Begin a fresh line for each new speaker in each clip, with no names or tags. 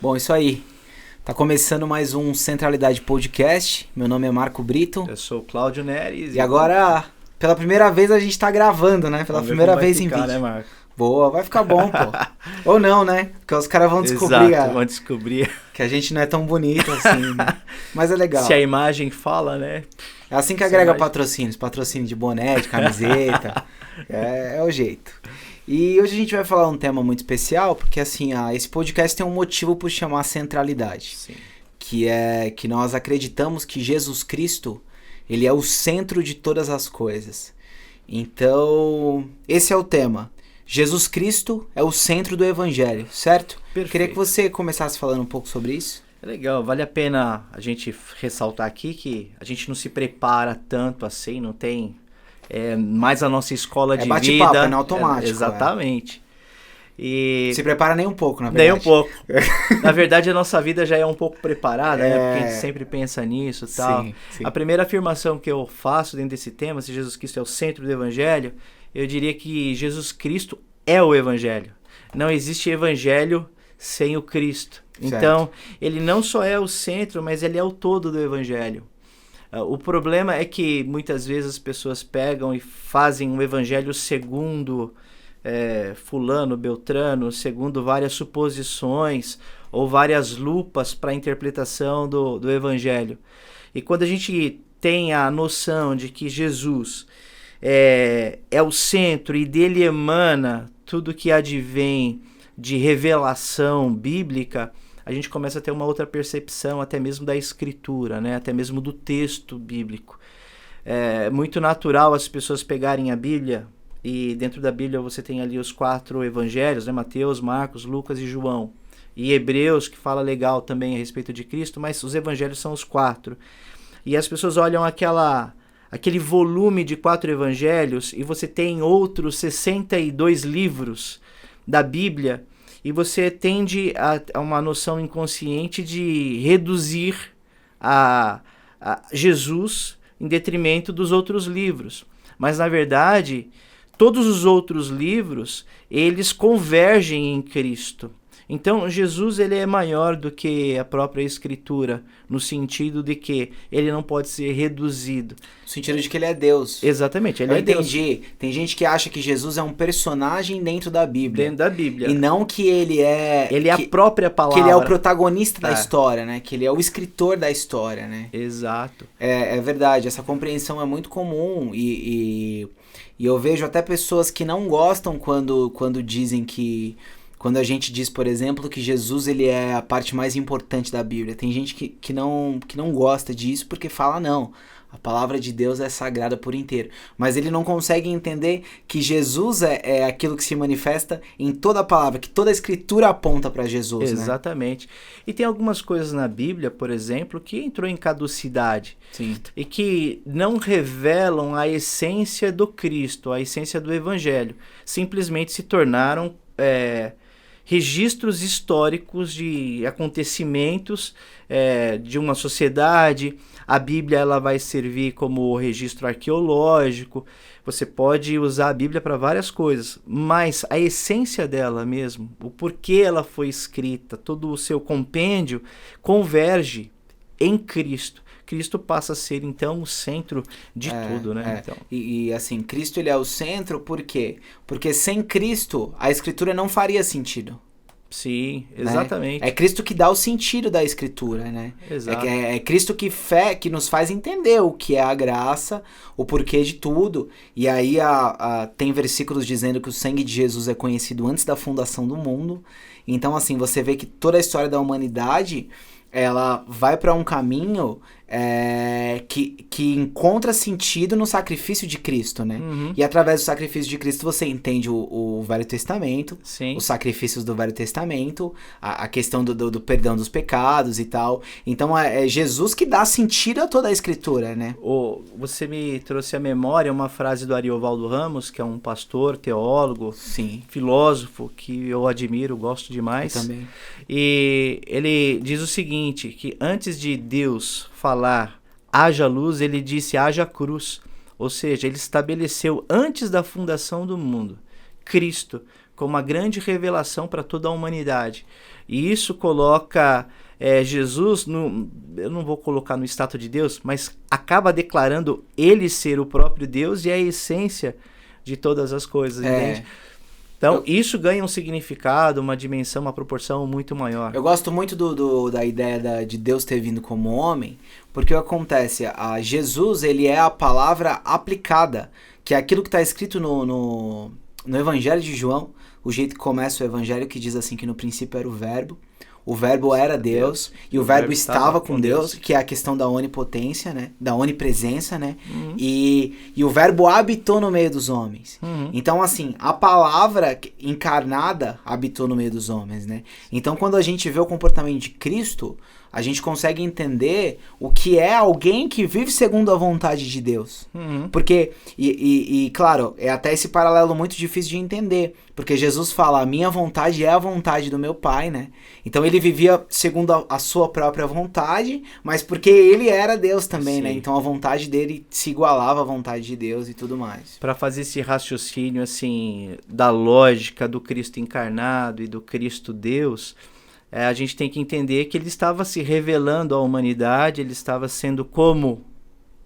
Bom, isso aí. Tá começando mais um Centralidade Podcast. Meu nome é Marco Brito.
Eu sou o Cláudio Neres.
E agora, pela primeira vez, a gente tá gravando, né? Pela primeira vez em vídeo.
Né, Marco?
Boa, vai ficar bom, pô. Ou não, né? Porque os caras vão descobrir.
Exato, vão descobrir
que a gente não é tão bonito assim, né? Mas é legal.
Se a imagem fala, né?
É assim que agrega patrocínios. Patrocínio de boné, de camiseta. é o jeito. E hoje a gente vai falar um tema muito especial, porque assim, esse podcast tem um motivo por chamar centralidade.
Sim.
Que é que nós acreditamos que Jesus Cristo, ele é o centro de todas as coisas. Então, esse é o tema. Jesus Cristo é o centro do Evangelho, certo?
Perfeito.
Queria que você começasse falando um pouco sobre isso.
É legal, vale a pena a gente ressaltar aqui que a gente não se prepara tanto assim, não tem mais a nossa escola de
bate-papo,
vida.
É no automático.
Exatamente. E
se prepara nem um pouco, na verdade.
Nem um pouco. Na verdade, a nossa vida já é um pouco preparada, né? Porque a gente sempre pensa nisso e tal.
Sim.
A primeira afirmação que eu faço dentro desse tema, se Jesus Cristo é o centro do Evangelho, eu diria que Jesus Cristo é o Evangelho. Não existe Evangelho sem o Cristo.
Certo.
Então, ele não só é o centro, mas ele é o todo do Evangelho. O problema é que muitas vezes as pessoas pegam e fazem um Evangelho segundo fulano, beltrano, segundo várias suposições ou várias lupas para a interpretação do Evangelho. E quando a gente tem a noção de que Jesus é o centro e dele emana tudo que advém de revelação bíblica, a gente começa a ter uma outra percepção até mesmo da escritura, né? Até mesmo do texto bíblico. É muito natural as pessoas pegarem a Bíblia, e dentro da Bíblia você tem ali os 4 evangelhos, né? Mateus, Marcos, Lucas e João. E Hebreus, que fala legal também a respeito de Cristo, mas os evangelhos são os 4. E as pessoas olham aquele volume de 4 evangelhos e você tem outros 62 livros da Bíblia e você tende a uma noção inconsciente de reduzir a Jesus em detrimento dos outros livros. Mas, na verdade, todos os outros livros, eles convergem em Cristo. Então, Jesus ele é maior do que a própria Escritura, no sentido de que ele não pode ser reduzido.
No sentido de que ele é Deus.
Exatamente, ele é Deus.
Entendi. Tem gente que acha que Jesus é um personagem dentro da Bíblia.
Dentro da Bíblia.
E não que ele é...
Ele é a própria palavra.
Que ele é o protagonista da história, né? Que ele é o escritor da história, né?
Exato.
É verdade, essa compreensão é muito comum e eu vejo até pessoas que não gostam quando dizem que... Quando a gente diz, por exemplo, que Jesus ele é a parte mais importante da Bíblia. Tem gente que não gosta disso porque fala, não, a palavra de Deus é sagrada por inteiro. Mas ele não consegue entender que Jesus é aquilo que se manifesta em toda a palavra, que toda a Escritura aponta para Jesus.
Exatamente. Né? E tem algumas coisas na Bíblia, por exemplo, que entrou em caducidade.
Sim.
E que não revelam a essência do Cristo, a essência do Evangelho. Simplesmente se tornaram... registros históricos de acontecimentos de uma sociedade. A Bíblia ela vai servir como registro arqueológico. Você pode usar a Bíblia para várias coisas, mas a essência dela mesmo, o porquê ela foi escrita, todo o seu compêndio converge em Cristo. Cristo passa a ser, então, o centro de tudo, né? Então.
E assim, Cristo ele é o centro, por quê? Porque sem Cristo, a Escritura não faria sentido.
Sim, exatamente.
Né? É Cristo que dá o sentido da Escritura, né?
Exato.
É Cristo que nos faz entender o que é a graça, o porquê de tudo. E aí tem versículos dizendo que o sangue de Jesus é conhecido antes da fundação do mundo. Então, assim, você vê que toda a história da humanidade... ela vai para um caminho que encontra sentido no sacrifício de Cristo, né?
Uhum.
E através do sacrifício de Cristo você entende o Velho Testamento,
Sim.
Os sacrifícios do Velho Testamento, a questão do perdão dos pecados e tal. Então é Jesus que dá sentido a toda a Escritura, né?
Você me trouxe à memória uma frase do Ariovaldo Ramos, que é um pastor, teólogo,
Sim.
filósofo, que eu admiro, gosto demais.
Eu também.
E ele diz o seguinte, que antes de Deus falar haja luz, ele disse haja cruz. Ou seja, ele estabeleceu antes da fundação do mundo Cristo como uma grande revelação para toda a humanidade. E isso coloca Jesus, eu não vou colocar no status de Deus, mas acaba declarando ele ser o próprio Deus e a essência de todas as coisas, entende? Então, isso ganha um significado, uma dimensão, uma proporção muito maior.
Eu gosto muito da ideia de Deus ter vindo como homem, porque o que acontece? Jesus, ele é a palavra aplicada, que é aquilo que está escrito no Evangelho de João, o jeito que começa o Evangelho, que diz assim que no princípio era o verbo era Deus, e o verbo estava com Deus, que é a questão da onipotência, né? Da onipresença, né? Uhum. E o verbo habitou no meio dos homens. Uhum. Então, assim, a palavra encarnada habitou no meio dos homens, né? Então, quando a gente vê o comportamento de Cristo, a gente consegue entender o que é alguém que vive segundo a vontade de Deus. Uhum. Porque, claro, é até esse paralelo muito difícil de entender. Porque Jesus fala, a minha vontade é a vontade do meu Pai, né? Então ele vivia segundo a sua própria vontade, mas porque ele era Deus também, né? Então a vontade dele se igualava à vontade de Deus e tudo mais.
Para fazer esse raciocínio, assim, da lógica do Cristo encarnado e do Cristo Deus, a gente tem que entender que ele estava se revelando à humanidade, ele estava sendo como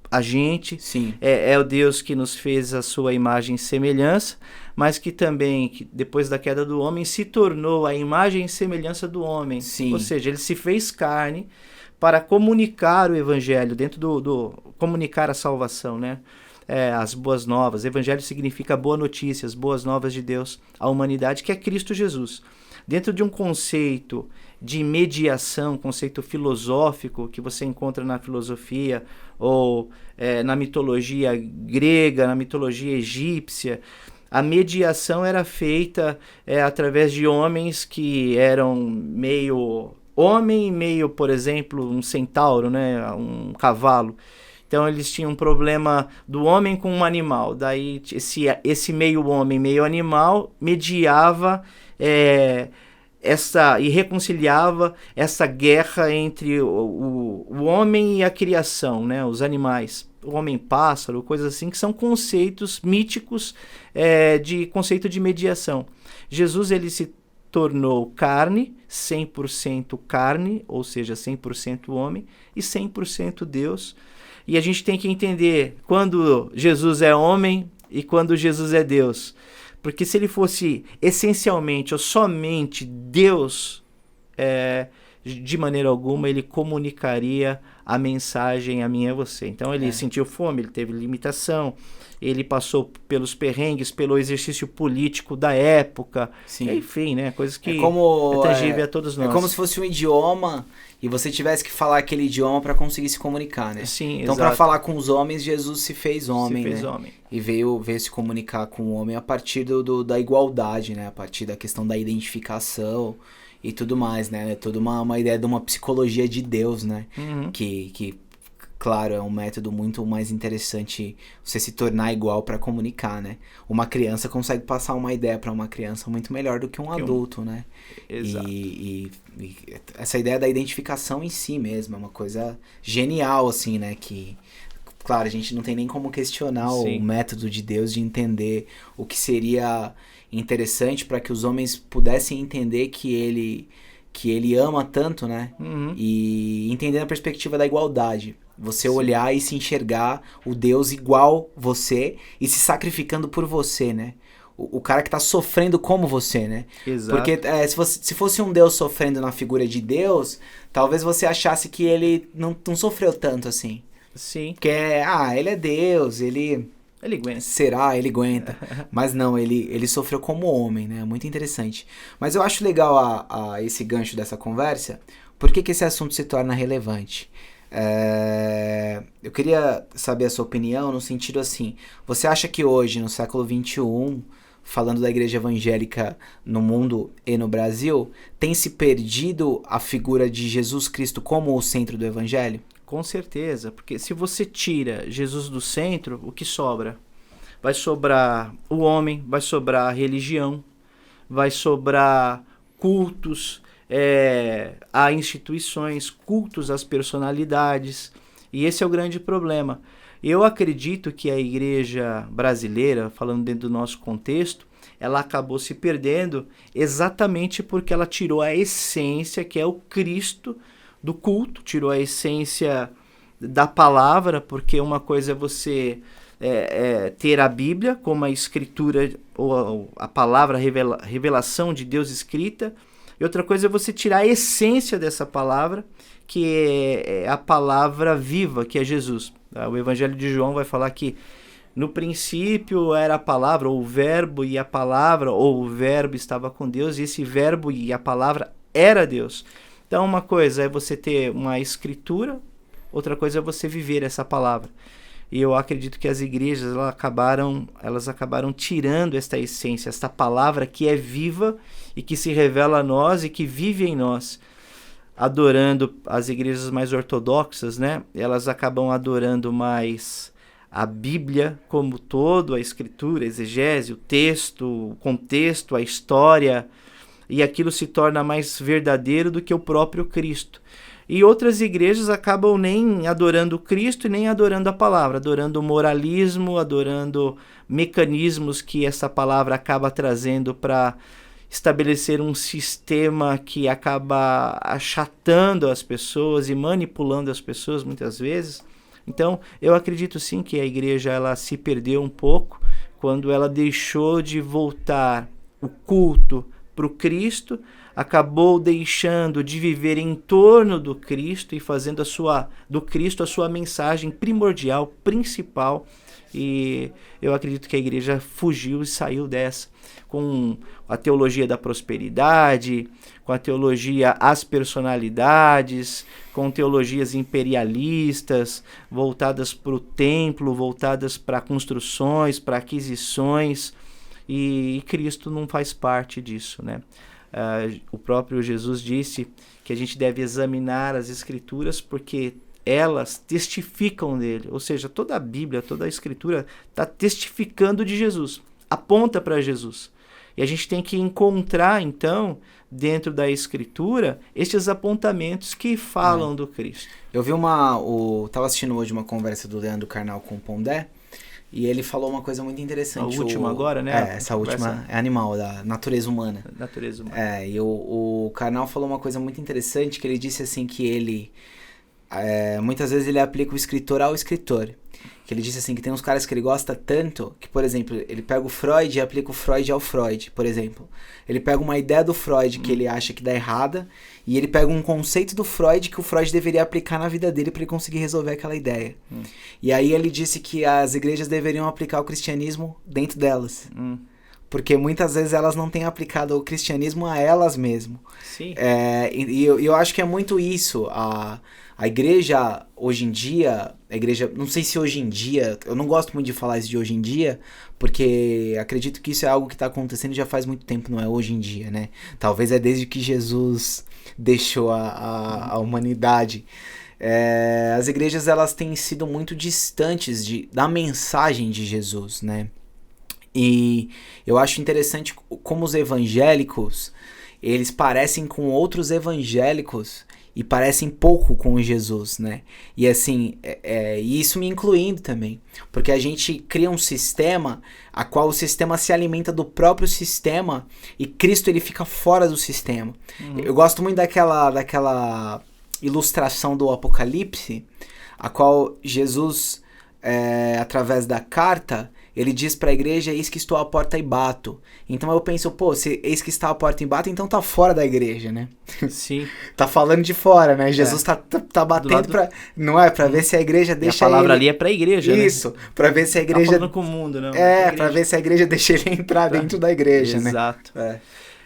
a gente.
Sim.
É o Deus que nos fez a sua imagem e semelhança, mas que também, depois da queda do homem, se tornou a imagem e semelhança do homem.
Sim.
Ou seja, ele se fez carne para comunicar o evangelho, dentro do comunicar a salvação, né? As boas novas. Evangelho significa boa notícia, as boas novas de Deus à humanidade, que é Cristo Jesus. Dentro de um conceito de mediação, conceito filosófico que você encontra na filosofia ou na mitologia grega, na mitologia egípcia, a mediação era feita através de homens que eram meio homem, meio, por exemplo, um centauro, né, um cavalo. Então eles tinham um problema do homem com um animal. Daí esse meio homem, meio animal mediava e reconciliava essa guerra entre o homem e a criação, né, os animais, o homem-pássaro, coisas assim, que são conceitos míticos de conceito de mediação. Jesus, ele se tornou carne, 100% carne, ou seja, 100% homem e 100% Deus. E a gente tem que entender quando Jesus é homem e quando Jesus é Deus. Porque se ele fosse essencialmente ou somente Deus, de maneira alguma ele comunicaria a mensagem a mim e a você. Então ele sentiu fome, ele teve limitação, ele passou pelos perrengues, pelo exercício político da época.
Sim.
Enfim, né? Coisas que é tangível a todos nós.
É como se fosse um idioma e você tivesse que falar aquele idioma para conseguir se comunicar, né?
Sim,
então, para falar com os homens, Jesus se fez homem,
homem.
E veio se comunicar com o homem a partir da igualdade, né? A partir da questão da identificação e tudo mais, né? Toda uma ideia de uma psicologia de Deus, né?
Uhum.
Que claro, é um método muito mais interessante você se tornar igual para comunicar, né? Uma criança consegue passar uma ideia para uma criança muito melhor do que um adulto, né?
Exato.
E essa ideia da identificação em si mesmo é uma coisa genial, assim, né? Que, claro, a gente não tem nem como questionar o método de Deus de entender o que seria interessante para que os homens pudessem entender que ele ama tanto, né? Uhum. E entender a perspectiva da igualdade. Você olhar e se enxergar o Deus igual você e se sacrificando por você, né? O cara que tá sofrendo como você, né?
Exato.
Porque se fosse um Deus sofrendo na figura de Deus, talvez você achasse que ele não sofreu tanto assim.
Sim.
Porque, ele é Deus, ele
aguenta.
Será? Ele aguenta. Mas não, ele sofreu como homem, né? Muito interessante. Mas eu acho legal esse gancho dessa conversa. Por que esse assunto se torna relevante? Eu queria saber a sua opinião no sentido assim, você acha que hoje, no século XXI, falando da igreja evangélica no mundo e no Brasil, tem se perdido a figura de Jesus Cristo como o centro do evangelho?
Com certeza, porque se você tira Jesus do centro, o que sobra? Vai sobrar o homem, vai sobrar a religião, vai sobrar cultos, a instituições, cultos às personalidades, e esse é o grande problema. Eu acredito que a igreja brasileira, falando dentro do nosso contexto, ela acabou se perdendo exatamente porque ela tirou a essência, que é o Cristo do culto, tirou a essência da palavra, porque uma coisa é você ter a Bíblia como a escritura, ou a palavra, revelação de Deus escrita, e outra coisa é você tirar a essência dessa palavra, que é a palavra viva, que é Jesus. O Evangelho de João vai falar que no princípio era a palavra, ou o verbo e a palavra, ou o verbo estava com Deus, e esse verbo e a palavra era Deus. Então uma coisa é você ter uma escritura, outra coisa é você viver essa palavra. E eu acredito que as igrejas elas acabaram tirando esta essência, esta palavra que é viva e que se revela a nós e que vive em nós. Adorando as igrejas mais ortodoxas, né? Elas acabam adorando mais a Bíblia como todo, a escritura, a exegese, o texto, o contexto, a história, e aquilo se torna mais verdadeiro do que o próprio Cristo. E outras igrejas acabam nem adorando Cristo e nem adorando a palavra, adorando o moralismo, adorando mecanismos que essa palavra acaba trazendo para estabelecer um sistema que acaba achatando as pessoas e manipulando as pessoas muitas vezes. Então, eu acredito sim que a igreja ela se perdeu um pouco quando ela deixou de voltar o culto para o Cristo, acabou deixando de viver em torno do Cristo e fazendo do Cristo a sua mensagem primordial, principal. E eu acredito que a igreja fugiu e saiu dessa, com a teologia da prosperidade, com a teologia às personalidades, com teologias imperialistas, voltadas para o templo, voltadas para construções, para aquisições, e Cristo não faz parte disso, né? O próprio Jesus disse que a gente deve examinar as Escrituras porque elas testificam dele, ou seja, toda a Bíblia, toda a Escritura está testificando de Jesus, aponta para Jesus. E a gente tem que encontrar, então, dentro da Escritura, estes apontamentos que falam do Cristo.
Eu vi tava assistindo hoje uma conversa do Leandro Carnal com o Pondé, e ele falou uma coisa muito interessante.
A última agora, né?
Essa última é animal, da natureza humana.
Natureza humana.
E o Carnal falou uma coisa muito interessante, que ele disse assim que ele... muitas vezes ele aplica o escritor ao escritor. Que ele disse assim, que tem uns caras que ele gosta tanto, que, por exemplo, ele pega o Freud e aplica o Freud ao Freud, por exemplo. Ele pega uma ideia do Freud que ele acha que dá errada, e ele pega um conceito do Freud que o Freud deveria aplicar na vida dele para ele conseguir resolver aquela ideia. E aí ele disse que as igrejas deveriam aplicar o cristianismo dentro delas. Porque muitas vezes elas não têm aplicado o cristianismo a elas mesmas.
Sim.
E eu acho que é muito isso. A igreja, hoje em dia, não sei se hoje em dia, eu não gosto muito de falar isso de hoje em dia, porque acredito que isso é algo que está acontecendo já faz muito tempo, não é hoje em dia, né? Talvez é desde que Jesus deixou a humanidade. As igrejas, elas têm sido muito distantes da mensagem de Jesus, né? E eu acho interessante como os evangélicos, eles parecem com outros evangélicos e parecem pouco com Jesus, né? E assim, e isso me incluindo também, porque a gente cria um sistema a qual o sistema se alimenta do próprio sistema e Cristo ele fica fora do sistema. Eu gosto muito daquela ilustração do Apocalipse, a qual Jesus, através da carta, ele diz para a igreja, eis que estou à porta e bato. Então eu penso, se eis que está à porta e bato, então tá fora da igreja, né?
Sim.
Tá falando de fora, né? Jesus tá batendo não é? Pra ver se a igreja deixa ele...
a palavra ali é pra igreja,
Isso,
né?
Pra ver se a igreja...
Tá falando com o mundo, não.
Pra ver se a igreja deixa ele entrar dentro da igreja, né?
Exato.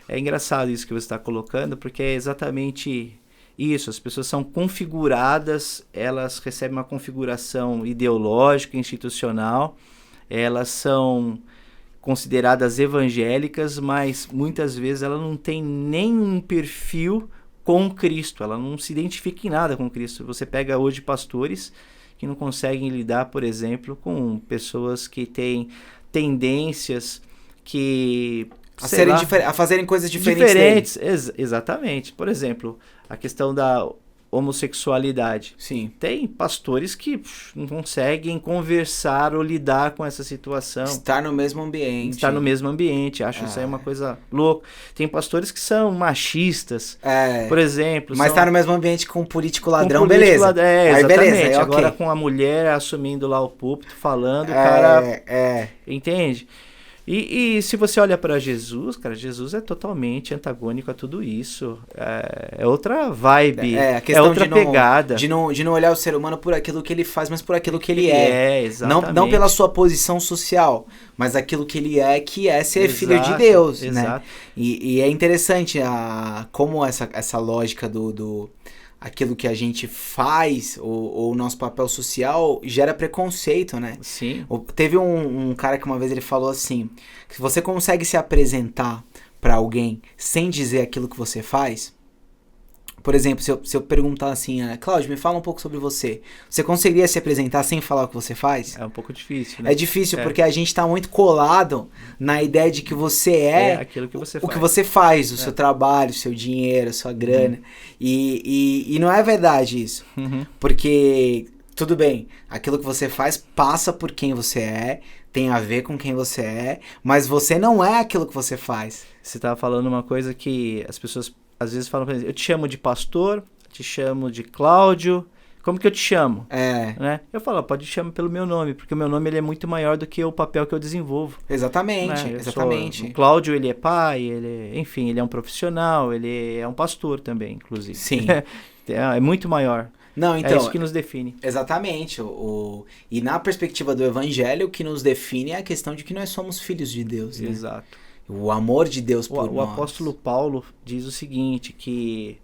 É engraçado isso que você está colocando, porque é exatamente isso. As pessoas são configuradas, elas recebem uma configuração ideológica, institucional, elas são consideradas evangélicas, mas muitas vezes ela não tem nenhum perfil com Cristo, ela não se identifica em nada com Cristo. Você pega hoje pastores que não conseguem lidar, por exemplo, com pessoas que têm tendências que...
a fazerem coisas diferentes.
Exatamente. Por exemplo, a questão da homossexualidade.
Sim.
Tem pastores que não conseguem conversar ou lidar com essa situação.
Estar no mesmo ambiente.
Acho isso aí uma coisa louca. Tem pastores que são machistas, por exemplo.
Mas estar no mesmo ambiente com um político ladrão,
beleza.
Aí
exatamente.
beleza, aí,
Agora
okay.
com a mulher assumindo lá o púlpito, falando, o cara... Entende? E se você olha para Jesus, cara, Jesus é totalmente antagônico a tudo isso. É outra vibe,
a questão
outra pegada.
De não olhar o ser humano por aquilo que ele faz, mas por aquilo que ele é.
Exatamente.
Não pela sua posição social, mas aquilo que ele é, que é ser filho de Deus, né? E é interessante como essa lógica do aquilo que a gente faz, ou o nosso papel social, gera preconceito, né?
Sim.
Teve um cara que uma vez ele falou assim, que se você consegue se apresentar pra alguém sem dizer aquilo que você faz, por exemplo, se eu perguntar assim, Cláudio, me fala um pouco sobre você, você conseguiria se apresentar sem falar o que você faz?
É um pouco difícil, né?
É difícil, porque a gente tá muito colado na ideia de que você é
aquilo que você
o
faz.
que você faz, o seu trabalho, o seu dinheiro, a sua grana. E não é verdade isso. Porque, tudo bem, aquilo que você faz passa por quem você é, tem a ver com quem você é, mas você não é aquilo que você faz.
Você tava falando uma coisa que as pessoas às vezes falam pra mim, eu te chamo de pastor, te chamo de Cláudio, como que eu te chamo? Né? Eu falo, pode te chamar pelo meu nome, porque o meu nome ele é muito maior do que o papel que eu desenvolvo.
Exatamente,
né?
exatamente.
O Cláudio, ele é pai, enfim, ele é um profissional, ele é um pastor também, inclusive.
Sim.
É muito maior.
Não, então,
é isso que nos define.
Exatamente. E na perspectiva do evangelho, o que nos define é a questão de que nós somos filhos de Deus. Né?
Exato.
O amor de Deus por nós.
O apóstolo Paulo diz o seguinte, que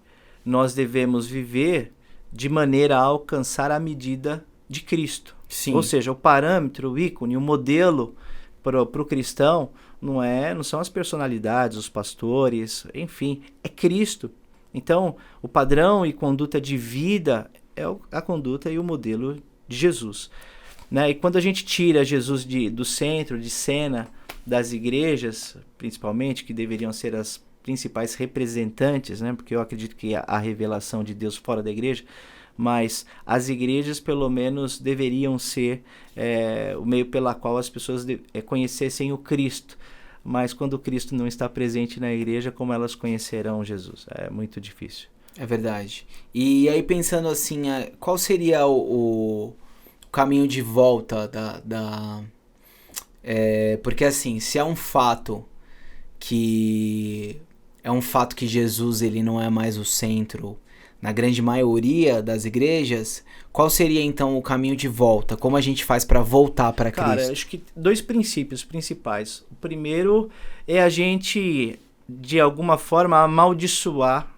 nós devemos viver de maneira a alcançar a medida de Cristo.
Sim.
Ou seja, o parâmetro, o ícone, o modelo para o cristão não são as personalidades, os pastores, enfim, é Cristo. Então, o padrão e conduta de vida é a conduta e o modelo de Jesus. Né? E quando a gente tira Jesus do centro, de cena das igrejas, principalmente, que deveriam ser as principais representantes, né? Porque eu acredito que a revelação de Deus fora da igreja, mas as igrejas pelo menos deveriam ser o meio pela qual as pessoas conhecessem o Cristo. Mas quando o Cristo não está presente na igreja, como elas conhecerão Jesus? É muito difícil.
É verdade. E aí pensando assim, qual seria o caminho de volta porque assim, se é um fato que Jesus ele não é mais o centro na grande maioria das igrejas, qual seria então o caminho de volta? Como a gente faz para voltar para Cristo?
Cara, acho que 2 princípios principais. O primeiro é a gente, de alguma forma, amaldiçoar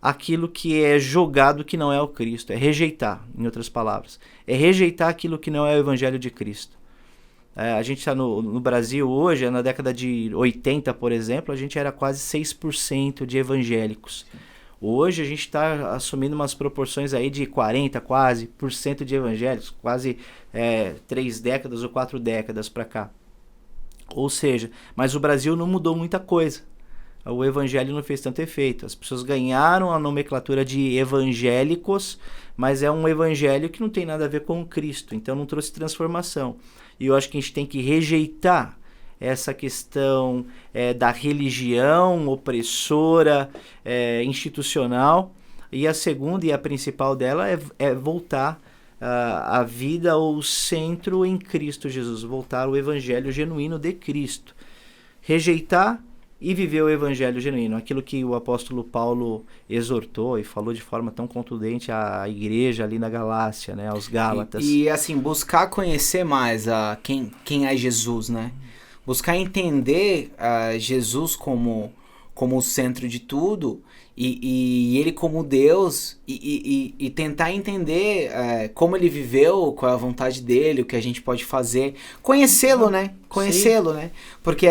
aquilo que é jogado que não é o Cristo. É rejeitar, em outras palavras. É rejeitar aquilo que não é o Evangelho de Cristo. A gente está no Brasil hoje, na década de 80, por exemplo, a gente era quase 6% de evangélicos. Hoje a gente está assumindo umas proporções aí de 40 quase por cento de evangélicos, quase 3 décadas ou 4 décadas para cá. Ou seja, mas o Brasil não mudou muita coisa. O evangelho não fez tanto efeito. As pessoas ganharam a nomenclatura de evangélicos, mas é um evangelho que não tem nada a ver com Cristo, então não trouxe transformação. E eu acho que a gente tem que rejeitar essa questão da religião opressora, institucional. E a segunda e a principal dela é voltar a vida ou o centro em Cristo Jesus, voltar ao evangelho genuíno de Cristo. Rejeitar e viver o evangelho genuíno, aquilo que o apóstolo Paulo exortou e falou de forma tão contundente à igreja ali na Galácia, né, aos Gálatas.
E assim, buscar conhecer mais quem é Jesus, né? Buscar entender Jesus como o centro de tudo e ele como Deus e tentar entender como ele viveu, qual é a vontade dele, o que a gente pode fazer. Conhecê-lo, né? Conhecê-lo, né? Porque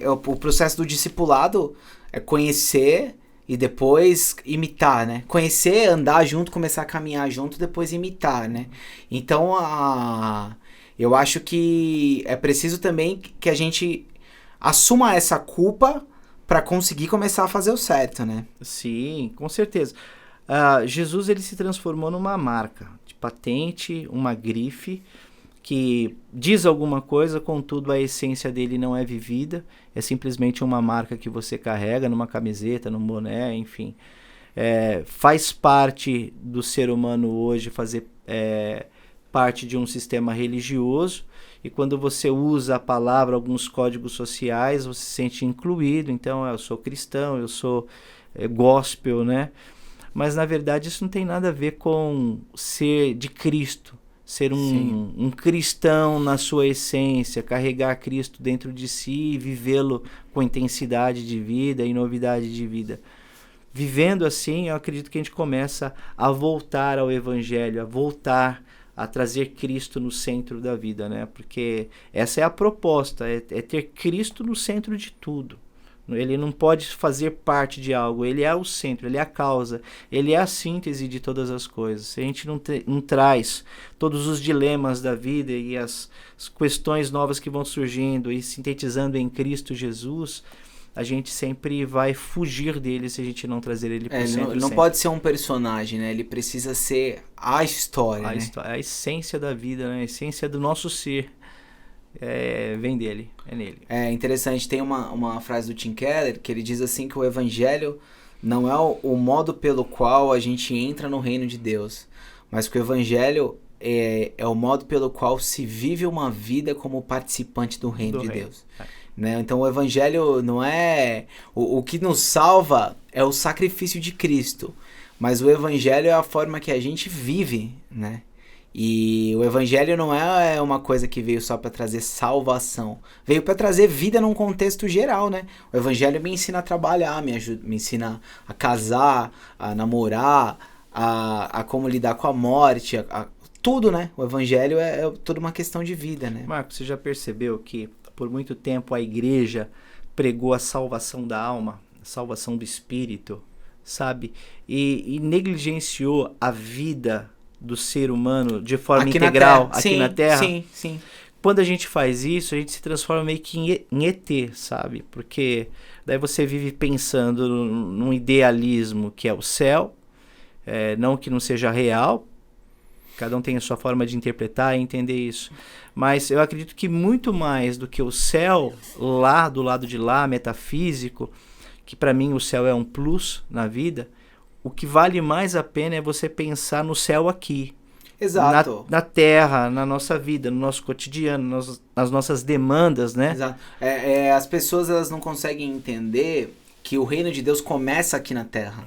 o processo do discipulado é conhecer e depois imitar, né? Conhecer, andar junto, começar a caminhar junto, depois imitar, né? Então, eu acho que é preciso também que a gente assuma essa culpa para conseguir começar a fazer o certo, né?
Sim, com certeza. Jesus ele se transformou numa marca de patente, uma grife que diz alguma coisa, contudo a essência dele não é vivida, é simplesmente uma marca que você carrega numa camiseta, num boné, enfim. Faz parte do ser humano hoje fazer parte de um sistema religioso, e quando você usa a palavra, alguns códigos sociais, você se sente incluído, então eu sou cristão, eu sou gospel, né? Mas na verdade isso não tem nada a ver com ser de Cristo, ser um cristão na sua essência, carregar Cristo dentro de si e vivê-lo com intensidade de vida e novidade de vida. Vivendo assim, eu acredito que a gente começa a voltar ao Evangelho, a voltar a trazer Cristo no centro da vida, né? Porque essa é a proposta, é ter Cristo no centro de tudo. Ele não pode fazer parte de algo, ele é o centro, ele é a causa, ele é a síntese de todas as coisas. Se a gente não traz todos os dilemas da vida e as questões novas que vão surgindo e sintetizando em Cristo Jesus, a gente sempre vai fugir dele se a gente não trazer ele para o centro.
Não pode ser um personagem, né? Ele precisa ser a história, né?
A essência da vida, né? A essência do nosso ser. Vem dele, é nele.
É interessante, tem uma frase do Tim Keller que ele diz assim que o evangelho não é o modo pelo qual a gente entra no reino de Deus, mas que o evangelho é o modo pelo qual se vive uma vida como participante do reino de Deus. Né? Então o evangelho não é... O que nos salva é o sacrifício de Cristo, mas o evangelho é a forma que a gente vive, né? E o evangelho não é uma coisa que veio só para trazer salvação. Veio para trazer vida num contexto geral, né? O evangelho me ensina a trabalhar, me ensina a casar, a namorar, a como lidar com a morte, tudo, né? O evangelho é toda uma questão de vida, né?
Marcos, você já percebeu que por muito tempo a igreja pregou a salvação da alma, a salvação do espírito, sabe? E negligenciou a vida do ser humano de forma integral aqui na Terra.
Sim.
Quando a gente faz isso, a gente se transforma meio que em ET, sabe? Porque daí você vive pensando num idealismo que é o céu, não que não seja real, cada um tem a sua forma de interpretar e entender isso. Mas eu acredito que muito mais do que o céu, lá do lado de lá, metafísico, que para mim o céu é um plus na vida, o que vale mais a pena é você pensar no céu aqui.
Exato.
Na terra, na nossa vida, no nosso cotidiano, nas nossas demandas, né?
Exato. As pessoas elas não conseguem entender que o reino de Deus começa aqui na terra.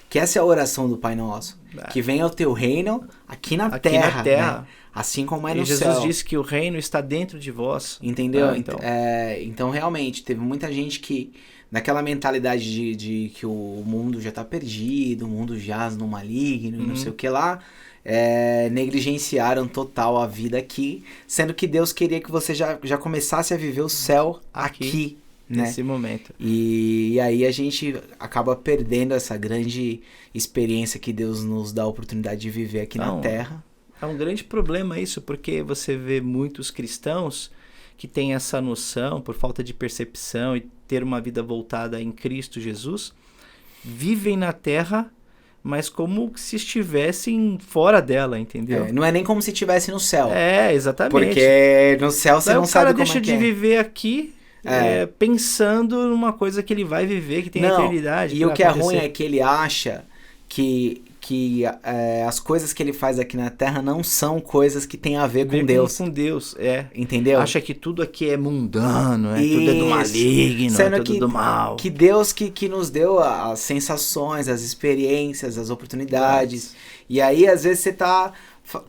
Que essa é a oração do Pai Nosso. Que venha o teu reino aqui na terra. Né? Assim como é no céu.
E Jesus disse que o reino está dentro de vós.
Entendeu? Então, realmente, teve muita gente que... Naquela mentalidade de que o mundo já está perdido, o mundo jaz no maligno, não sei o que lá, negligenciaram total a vida aqui, sendo que Deus queria que você já começasse a viver o céu aqui, né?
Nesse momento.
E aí a gente acaba perdendo essa grande experiência que Deus nos dá a oportunidade de viver aqui na Terra.
É um grande problema isso, porque você vê muitos cristãos que têm essa noção, por falta de percepção e ter uma vida voltada em Cristo Jesus, vivem na Terra, mas como se estivessem fora dela, entendeu?
Não é nem como se estivesse no céu.
Exatamente.
Porque no céu você não sabe como é que é. O cara
deixa de viver aqui pensando numa coisa que ele vai viver, que tem a eternidade.
E o que é ruim é que ele acha que as coisas que ele faz aqui na Terra não são coisas que têm a ver com Deus.
Com Deus,
Entendeu?
Acha que tudo aqui é mundano, tudo é do maligno, tudo do mal.
Que Deus que nos deu as sensações, as experiências, as oportunidades. E aí, às vezes, você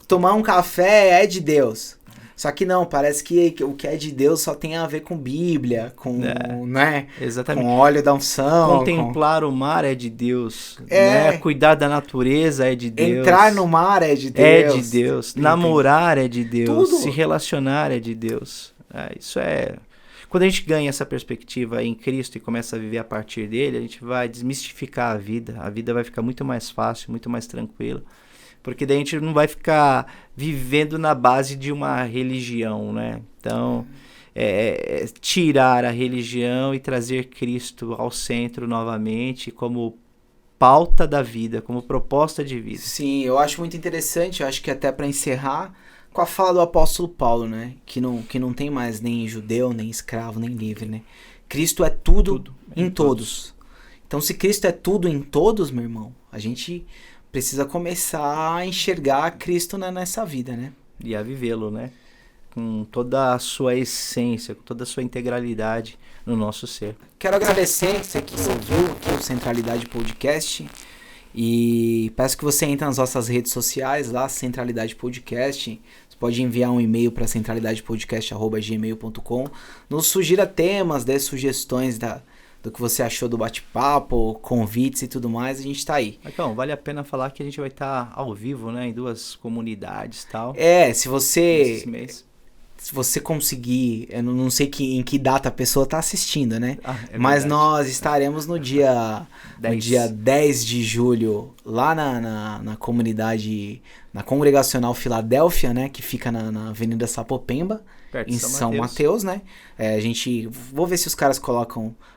tomar um café é de Deus. Só que não, parece que o que é de Deus só tem a ver com Bíblia, com, né?
Exatamente.
Com óleo da unção.
Contemplar o mar é de Deus, né? Cuidar da natureza é de Deus.
Entrar no mar é de Deus.
É de Deus. Namorar é de Deus. Tudo. Se relacionar é de Deus. Isso é... Quando a gente ganha essa perspectiva em Cristo e começa a viver a partir dele, a gente vai desmistificar a vida. A vida vai ficar muito mais fácil, muito mais tranquila. Porque daí a gente não vai ficar vivendo na base de uma religião, né? Então, tirar a religião e trazer Cristo ao centro novamente como pauta da vida, como proposta de vida.
Sim, eu acho muito interessante, eu acho que até para encerrar, com a fala do apóstolo Paulo, né? Que não tem mais nem judeu, nem escravo, nem livre, né? Cristo é tudo em todos. Então, se Cristo é tudo em todos, meu irmão, a gente precisa começar a enxergar Cristo nessa vida, né?
E a vivê-lo, né? Com toda a sua essência, com toda a sua integralidade no nosso ser.
Quero agradecer você que ouviu aqui o Centralidade Podcast e peço que você entre nas nossas redes sociais lá, Centralidade Podcast. Você pode enviar um e-mail para centralidadepodcast@gmail.com. Nos sugira temas, dê sugestões do que você achou do bate-papo, convites e tudo mais, a gente tá aí.
Então, vale a pena falar que a gente vai estar ao vivo, né, em 2 comunidades e tal.
Se você conseguir, eu não sei em que data a pessoa tá assistindo, né? Mas nós estaremos no dia 10 de julho, lá na comunidade, na Congregacional Filadélfia, né? Que fica na Avenida Sapopemba, em São Mateus, né? Vou ver se os caras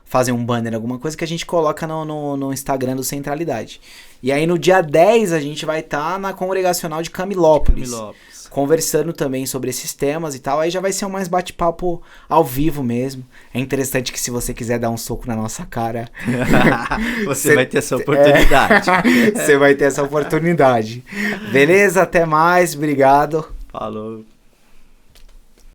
fazem um banner, alguma coisa que a gente coloca no Instagram do Centralidade. E aí no dia 10 a gente vai estar na Congregacional de Camilópolis. Conversando também sobre esses temas e tal, aí já vai ser um mais bate-papo ao vivo mesmo. É interessante que se você quiser dar um soco na nossa cara...
você vai ter essa oportunidade.
Você vai ter essa oportunidade. Beleza? Até mais, obrigado.
Falou.